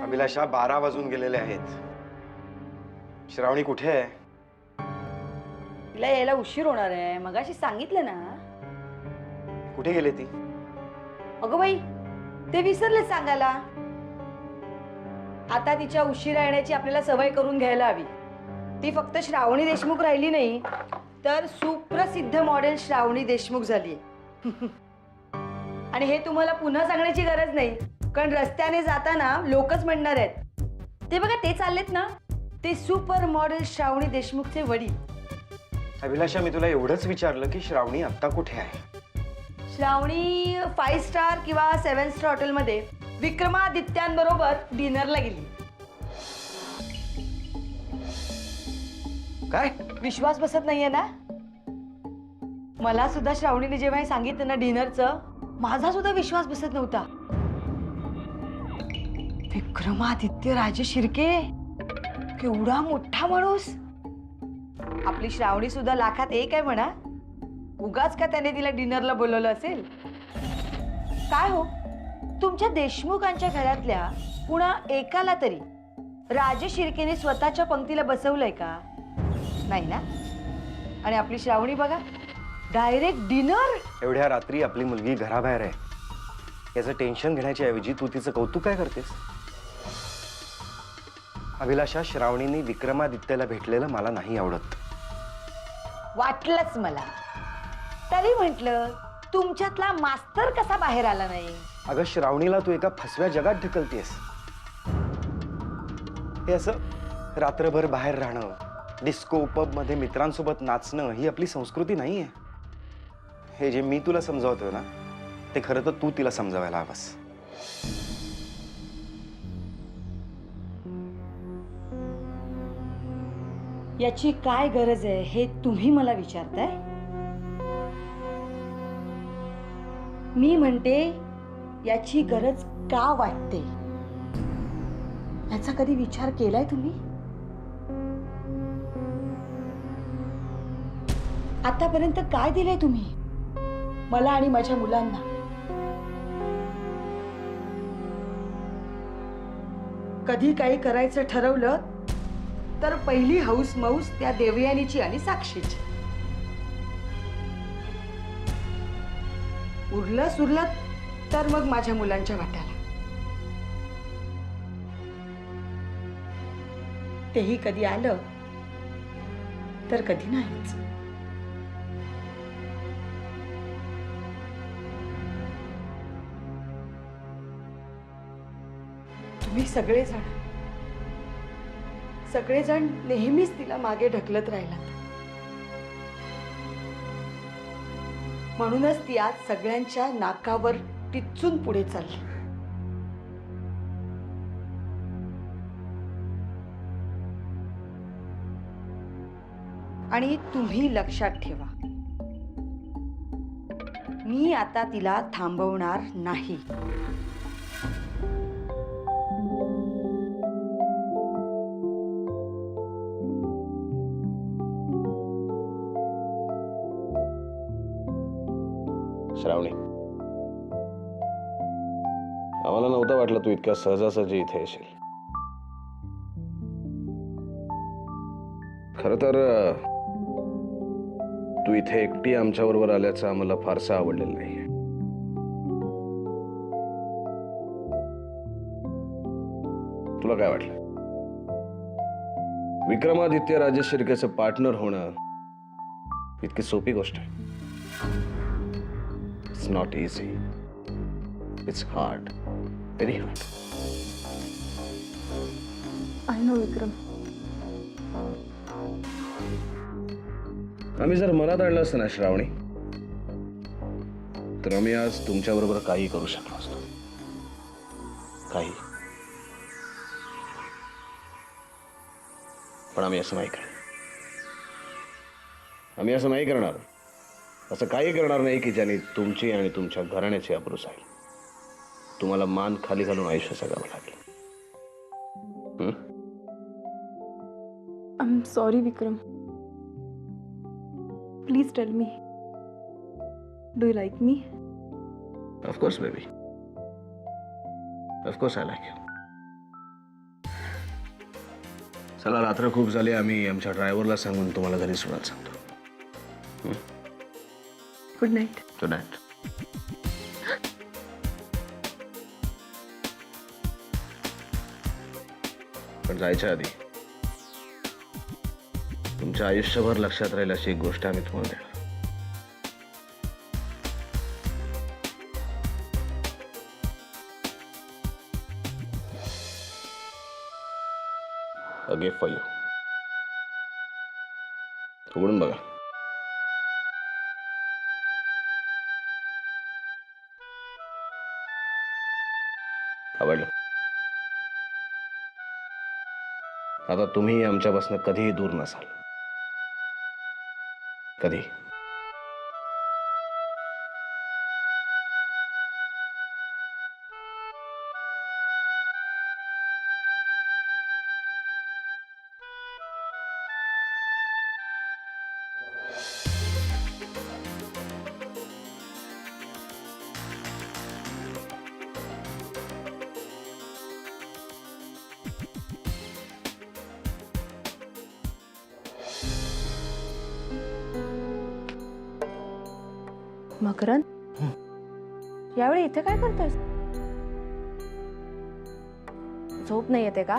अभिलाषा 12 वाजून गेलेले आहेत. श्रावणी कुठे आहे? तिला यायला उशीर होणार आहे. मगाशी सांगितलं ना. कुठे गेली ती? अगं बाई, ते विसरले सांगायला. आता तिच्या उशिरा येण्याची आपल्याला सवय करून घ्यायला हवी. ती फक्त श्रावणी देशमुख राहिली नाही, तर सुप्रसिद्ध मॉडेल श्रावणी देशमुख झाली. आणि हे तुम्हाला पुन्हा सांगण्याची गरज नाही, कारण रस्त्याने जाताना लोकच म्हणणार आहेत, ते बघा ते चाललेत ना, ते सुपर मॉडेल श्रावणी देशमुखचे वडील. अभिलाषा, मी तुला एवढंच विचारलं की श्रावणी आता कुठे आहे? श्रावणी 5 स्टार किंवा 7 स्टार हॉटेलमध्ये विक्रमादित्यांबरोबर डिनरला गेली. काय? विश्वास बसत नाहीये ना? मला सुद्धा श्रावणीने जेव्हा हे सांगितलं ना डिनरचं, माझा सुद्धा विश्वास बसत नव्हता. विक्रमादित्य राजे शिर्के, केवढा मोठा माणूस. आपली श्रावणी सुद्धा लाखात एक आहे म्हणा. उगाच का त्याने तिला डिनरला बोलवलं असेल? काय हो, तुमच्या देशमुखांच्या घरातल्या कुणा एकाला तरी राजे शिर्केने स्वतःच्या पंक्तीला बसवलंय का? नाही ना. आणि आपली श्रावणी बघा, डायरेक्ट डिनर. एवढ्या रात्री आपली मुलगी घराबाहेर आहे याचं टेन्शन घेण्याच्या ऐवजी तू तिचं कौतुक काय करतेस? अभिलाषा, श्रावणीने विक्रमादित्यला भेटलेलं मला नाही आवडत. वाटलंच मला. तरी म्हटलं तुमच्यातला मास्तर कसा बाहेर आला नाही? अगं, श्रावणीला तू एका फसव्या जगात ढकलतेस. हे असं रात्रभर बाहेर राहणं, डिस्को पब मध्ये मित्रांसोबत नाचणं ही आपली संस्कृती नाहीये. हे जे मी तुला समजावतोय ना, ते खरं तर तू तिला समजावायला हवंस. याची काय गरज आहे हे तुम्ही मला विचारताय? मी म्हणते याची गरज का वाटते याचा कधी विचार केलाय तुम्ही? आतापर्यंत काय दिलंय तुम्ही मला आणि माझ्या मुलांना? कधी काही करायचं ठरवलं तर पहिली हौस मौस त्या देवयानीची आणि साक्षीची. उरलं सुरलं तर मग माझ्या मुलांच्या वाट्याला. तेही कधी आलं तर कधी नाहीच. तुम्ही सगळेजण नेहमीच तिला मागे ढकलत राहिलात. म्हणूनच ती आज सगळ्यांच्या नाकावर टिच्चून पुढे चालली. आणि तुम्ही लक्षात ठेवा, मी आता तिला थांबवणार नाही. श्रावणी, आम्हाला नव्हतं वाटलं तू इतक्या सहजासहजी इथे येशील. खरं तर तू इथे एकटी आमच्याबरोबर आल्याचं आम्हाला फारसं आवडलेलं नाहीये. तुला काय वाटलं? विक्रमादित्य राजे शिर्केचं पार्टनर होणं इतकी सोपी गोष्ट आहे? It's not easy. It's hard. Very hard. I know, विक्रम. आम्ही जर मनात आणलं असतं ना श्रावणी, तर आम्ही आज तुमच्याबरोबर काही करू शकलो असतो. काही. पण आम्ही असं नाही करणार. आम्ही असं नाही करणार. असं काही करणार नाही की ज्याने तुमची आणि तुमच्या घराण्याची आबरू जाईल. तुम्हाला मान खाली घालून आयुष्य जगावं लागेल. I'm sorry, Vikram. Please tell me. Do you like me? Of course, baby. Of course I like you. चला, रात्र खूप झाली. आम्ही आमच्या ड्रायव्हरला सांगून तुम्हाला घरी सोडायला सांगतो. Good night. Good night. पण जायच्या आधी तुमच्या आयुष्यभर लक्षात राहील अशी एक गोष्ट आम्ही तुम्हाला देणार. A gift for you. उघडून बघा. आवडलं? आता तुम्ही आमच्यापासून कधीही दूर नसाल. कधी. मकरंद, यावेळी इथे काय करतोयस? झोप नाही येते का?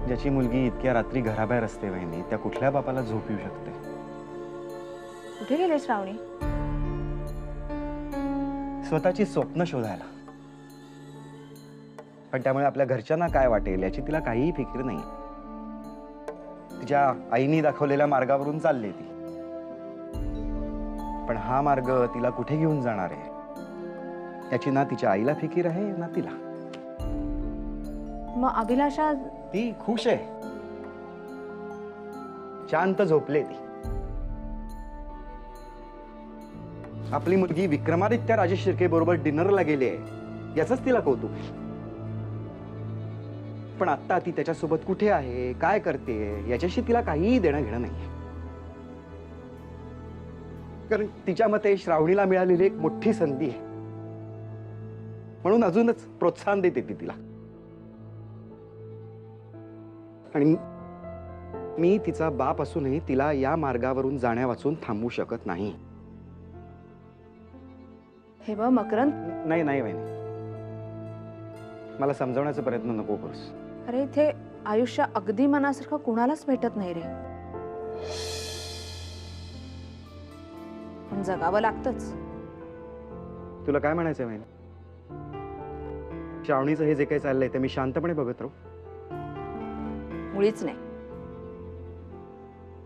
ज्याची मुलगी इतक्या रात्री घराबाहेर असते वहिनी, त्या कुठल्या बापाला झोप येऊ शकते? कुठे गेले श्रावणी? स्वतःची स्वप्न शोधायला. पण त्यामुळे आपल्या घरच्यांना काय वाटेल याची तिला काहीही फिकीर नाही. तिच्या आईनी दाखवलेल्या मार्गावरून चालली ती. पण हा मार्ग तिला कुठे घेऊन जाणार आहे याची ना तिच्या आईला फिकीर आहे ना तिला. मग अभिलाषा? ती खुश आहे, शांत झोपले ती. आपली मुलगी विक्रमादित्य राजे शिर्के बरोबर डिनरला गेली आहे याचंच तिला कौतुक. पण आता ती त्याच्यासोबत कुठे आहे, काय करते याच्याशी तिला काहीही देणं घेणं नाही. कारण तिच्या मते श्रावणीला मिळालेली एक मोठी संधी आहे, म्हणून अजूनच प्रोत्साहन देते ती तिला. आणि मी तिचा बाप असूनही तिला या मार्गावरून जाण्यावाचून थांबवू शकत नाही. हे बघ मकरंद, नाही नाही वहिनी, मला समजावण्याचा प्रयत्न नको करूस. अरे इथे आयुष्य अगदी मनासारखं कुणालाच भेटत नाही रे. पण जगावं लागतंच. तुला काय म्हणायचंय वहिनी? श्रावणीचं हे जे काही चाललंय ते मी शांतपणे बघत राहू? मुळीच नाही.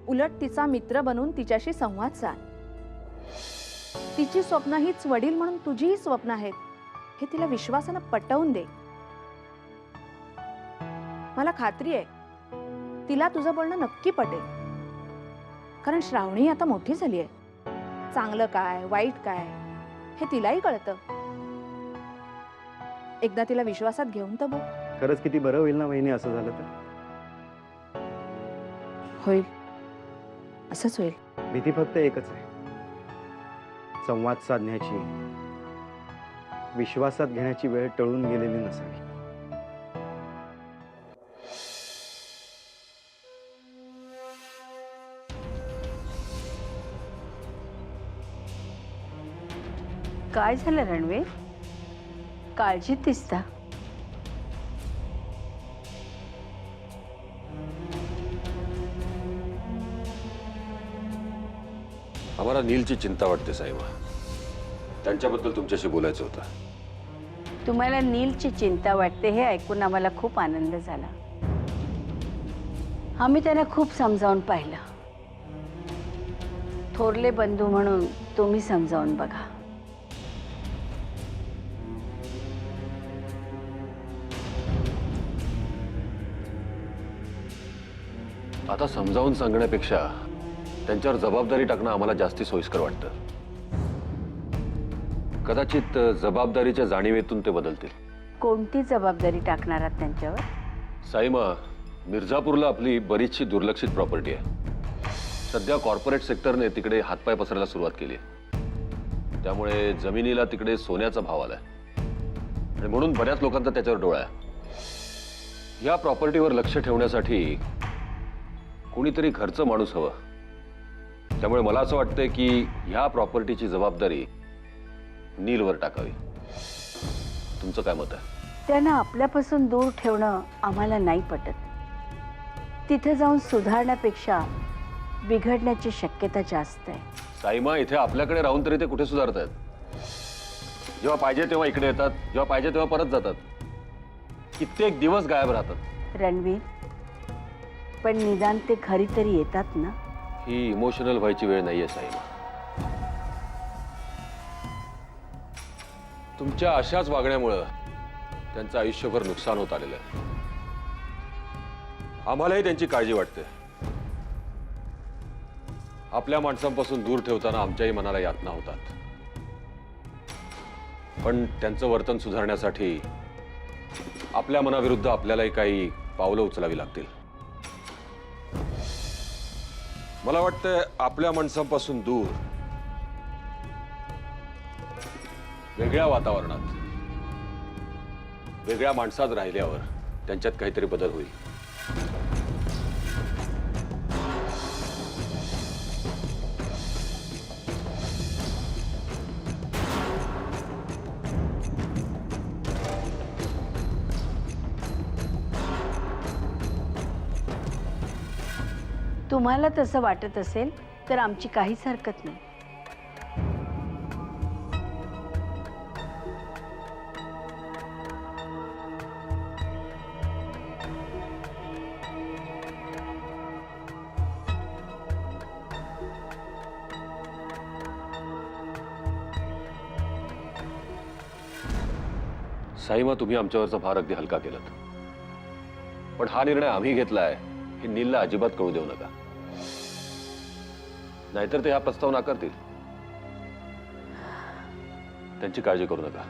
उलट तिचा मित्र बनून तिच्याशी संवाद साध. तिची स्वप्न हीच वडील म्हणून तुझीही स्वप्न आहेत हे तिला विश्वासानं पटवून दे. मला खात्री आहे तिला तुझं बोलणं नक्की पटेल. कारण श्रावणी आता मोठी झाली आहे. चांगलं काय वाईट काय हे तिलाही कळतं. एकदा तिला विश्वासात घेऊन तर बघ. खरंच किती बरं होईल ना वहिनी असं झालं तर. होईल, असंच होईल. भीती फक्त एकच आहे, संवाद साधण्याची, विश्वासात घेण्याची वेळ टळून गेलेली नसावी. काय झालं रणवीर? काळजीत दिसता. आम्हाला नीलची चिंता वाटते साईबा. त्यांच्याबद्दल तुमच्याशी बोलायचं होतं. तुम्हाला नीलची चिंता वाटते हे ऐकून आम्हाला खूप आनंद झाला. आम्ही त्यांना खूप समजावून पाहिलं. थोरले बंधू म्हणून तुम्ही समजावून बघा. आता समजावून सांगण्यापेक्षा त्यांच्यावर जबाबदारी टाकणं आम्हाला जास्ती सोयीस्कर वाटतं. कदाचित जबाबदारीच्या जाणीवेतून ते बदलतील. कोणती जबाबदारी टाकणार आहात त्यांच्यावर? साईमा, मिर्झापूरला आपली बरीचशी दुर्लक्षित प्रॉपर्टी आहे. सध्या कॉर्पोरेट सेक्टरने तिकडे हातपाय पसरायला सुरुवात केली आहे. त्यामुळे जमिनीला तिकडे सोन्याचा भाव आलाय आणि म्हणून बऱ्याच लोकांचा त्याच्यावर डोळा आहे. या प्रॉपर्टीवर लक्ष ठेवण्यासाठी कोणीतरी घरचं माणूस हवं. त्यामुळे मला असं वाटतंय की ह्या प्रॉपर्टीची जबाबदारी नीलवर टाकावी. तुमचं काय मत आहे? त्यांना आपल्यापासून दूर ठेवणं आम्हाला नाही पटत. तिथे जाऊन सुधारण्यापेक्षा बिघडण्याची शक्यता जास्त आहे. साईमा, इथे आपल्याकडे राहून तरी ते कुठे सुधारत आहेत? जेव्हा पाहिजे तेव्हा इकडे येतात, जेव्हा पाहिजे तेव्हा परत जातात. कित्येक दिवस गायब राहतात. रणवीर, पण निदान ते घरी तरी येतात ना. ही इमोशनल व्हायची वेळ नाहीये साईमा. तुमच्या अशाच वागण्यामुळं त्यांचं आयुष्यभर नुकसान होत आलेलं आहे. आम्हालाही त्यांची काळजी वाटते. आपल्या माणसांपासून दूर ठेवताना आमच्याही मनाला यातना होतात. पण त्यांचं वर्तन सुधारण्यासाठी आपल्या मनाविरुद्ध आपल्यालाही काही पावलं उचलावी लागतील. मला वाटतं आपल्या माणसांपासून दूर, वेगळ्या वातावरणात, वेगळ्या माणसात राहिल्यावर त्यांच्यात काहीतरी बदल होईल. तुम्हाला तसं वाटत असेल तर आमची काहीच हरकत नाही. साईमा, तुम्ही आमच्यावरचा भार अगदी हलका केलात. पण हा निर्णय आम्ही घेतलाय हे नीलला अजिबात कळू देऊ नका, नाहीतर ते हा प्रस्ताव नाकारतील. त्यांची काळजी करू नका.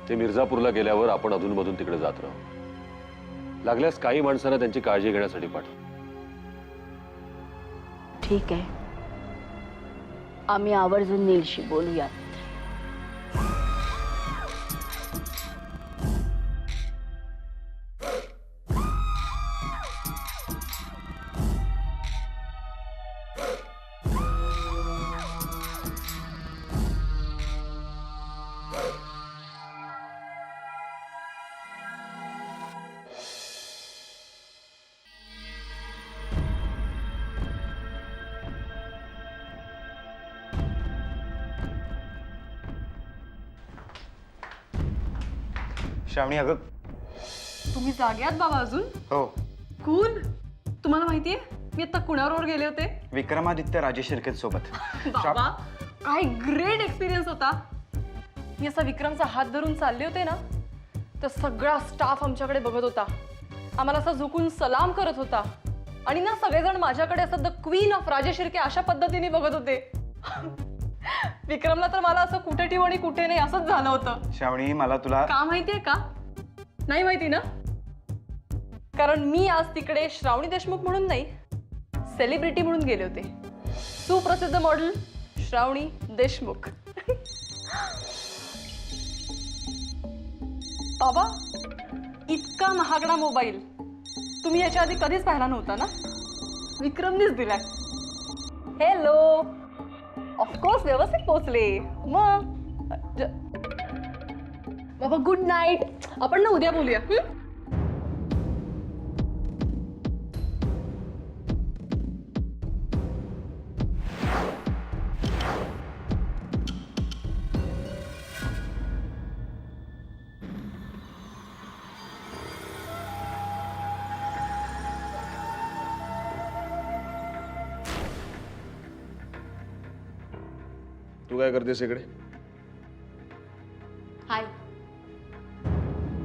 ते मिर्झापूरला गेल्यावर आपण अधूनमधून तिकडे जात राहू. लागल्यास काही माणसांना त्यांची काळजी घेण्यासाठी पाठवू. ठीक आहे, आम्ही आवर्जून नीलशी बोलूयात. श्रावणी, अगं तुम्ही जागे आहात बाबा अजून? हो, कूल. तुम्हाला माहितीये मी आता कुणाबरोबर गेले होते? विक्रमादित्य राजे शिर्के सोबत. बाबा, काय ग्रेट एक्सपिरियन्स होता. मी असा विक्रमचा हात धरून चालले होते ना, तर सगळा स्टाफ आमच्याकडे बघत होता. आम्हाला असं झुकून सलाम करत होता. आणि ना सगळेजण माझ्याकडे असं द क्वीन ऑफ राजे शिर्के अशा पद्धतीने बघत होते. विक्रमला तर मला असं कुठे ठेवू आणि कुठे नाही असंच झालं होतं. श्रावणी, मला तुला का माहितीये का? नाही माहिती ना? कारण मी आज तिकडे श्रावणी देशमुख म्हणून नाही, सेलिब्रिटी म्हणून गेले होते. सुप्रसिद्ध मॉडेल श्रावणी देशमुख. बाबा, इतका महागडा मोबाईल तुम्ही याच्या आधी कधीच पाहिला नव्हता ना? विक्रमनीच दिलाय. हॅलो, ऑफकोर्स व्यवस्थित पोहोचले. मग बाबा, गुड नाईट. आपण ना उद्या बोलूया. तू काय करतेस इकडे? हाय,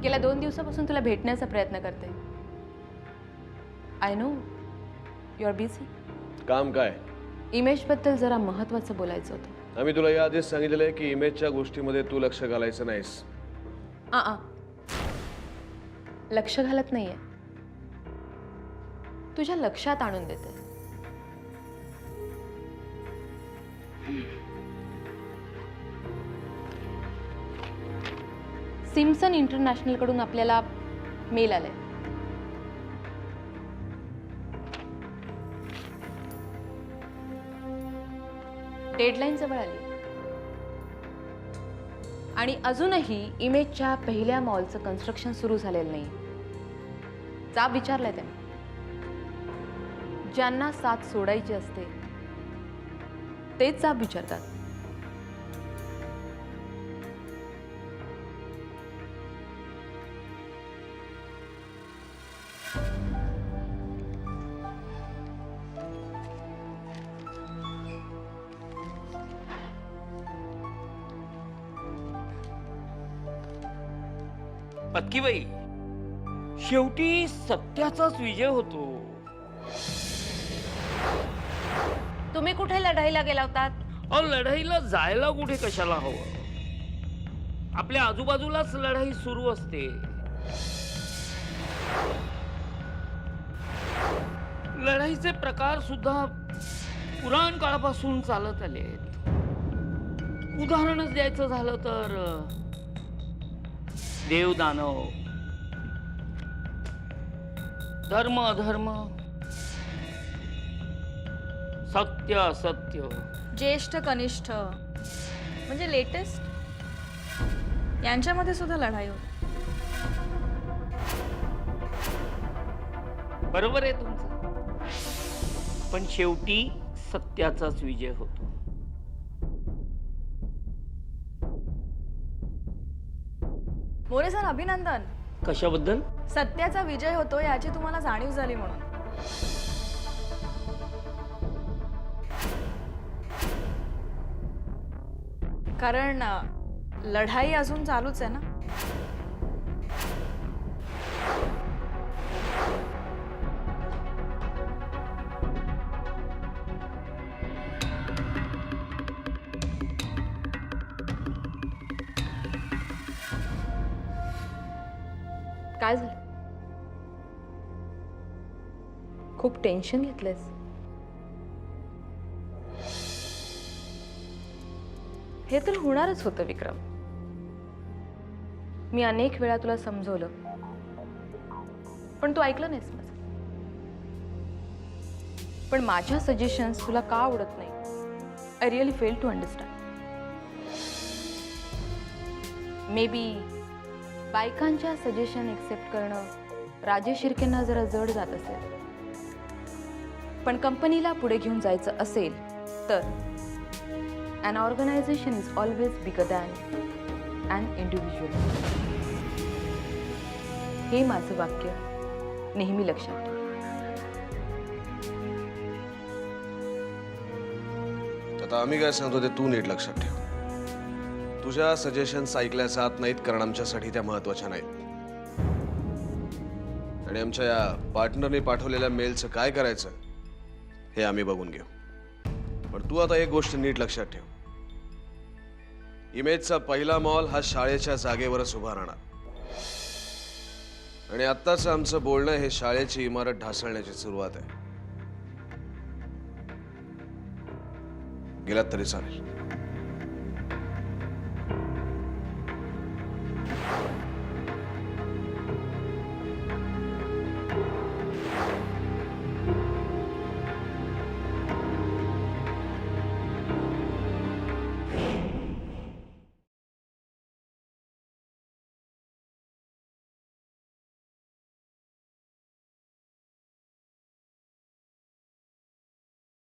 गेल्या 2 दिवसापासून तुला भेटण्याचा प्रयत्न करते. I know you are busy. काम काय? इमेजबद्दल जरा महत्त्वाचं बोलायचं होतं. आम्ही तुला याआधीच सांगितलेलं आहे की इमेजच्या गोष्टीमध्ये तू लक्ष घालायचं नाहीस. लक्ष घालत नाहीये, तुझ्या लक्षात आणून देते. सिम्सन इंटरनॅशनल कडून आपल्याला मेल आलाय. डेडलाईन जवळ आली आणि अजूनही इमेजच्या पहिल्या मॉलचं कन्स्ट्रक्शन सुरू झालेलं नाही. जाब विचारलाय त्याने. ज्यांना साथ सोडायची असते तेच जाब विचारतात. पत्कीबाई, शेवटी सत्याचाच विजय होतो. तुम्ही कुठे लढाईला गेला होतात? अहो, लढाईला जायला कुठे कशाला हवं? आपल्या आजूबाजूलाच लढाई सुरू असते. लढाईचे प्रकार सुद्धा पुराण काळापासून चालत आलेत. उदाहरणच द्यायचं झालं तर देव दानव, धर्म अधर्म, सत्य असत्य, ज्येष्ठ कनिष्ठ म्हणजे लेटेस्ट यांच्यामध्ये सुद्धा लढाई होती. बरोबर आहे तुमचं. पण शेवटी सत्याचाच विजय होतो. मोरे सर, अभिनंदन. कशाबद्दल? सत्याचा विजय होतो याची तुम्हाला जाणीव झाली म्हणून. कारण लढाई अजून चालूच आहे ना. काय झालं? खूप टेन्शन घेतलंयस? हे तर होणारच होतं विक्रम. मी अनेक वेळा तुला समजवलं पण तू ऐकलं नाहीस माझं. पण माझ्या सजेशन्स तुला का आवडत नाही? I really fail to understand. Maybe बायकांच्या सजेशन एक्सेप्ट करणं राजेश शिर्केंना जरा जड जात असेल. पण कंपनीला पुढे घेऊन जायचं असेल तर an organization is always bigger than an individual. हे माझं वाक्य नेहमी लक्षात ठेव. आता आम्ही काय सांगतो ते तू नीट लक्षात ठेव. तुझ्या सजेशन्स ऐकल्या जात नाहीत कारण आमच्यासाठी त्या महत्वाच्या नाहीत. आणि आमच्या या पार्टनरने पाठवलेल्या मेलचं काय करायचं हे आम्ही बघून घेऊ. पण तू आता एक गोष्ट नीट लक्षात ठेव. इमेजचा पहिला मॉल हा शाळेच्या जागेवरच उभा राहणार. आणि आत्ताच आमचं बोलणं हे शाळेची इमारत ढासळण्याची सुरुवात आहे. गेलात तरी चालेल.